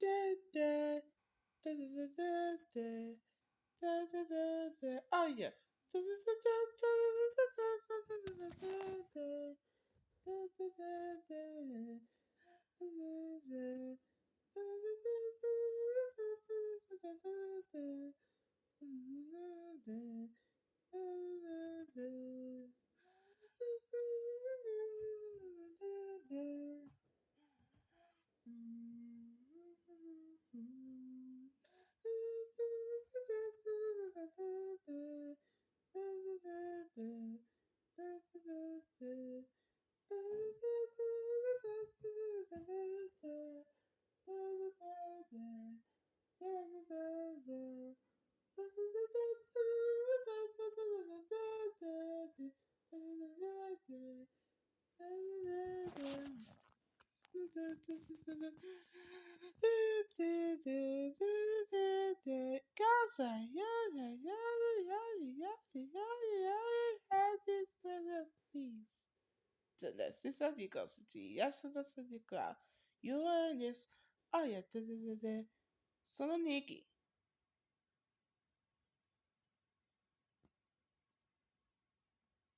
da da da da da da da da da da. Oh yeah. Da da da da da da da da da Casa, please. Celestis Adicosity, Yasudas Adica, Uranus, oh yeah, Saloniki.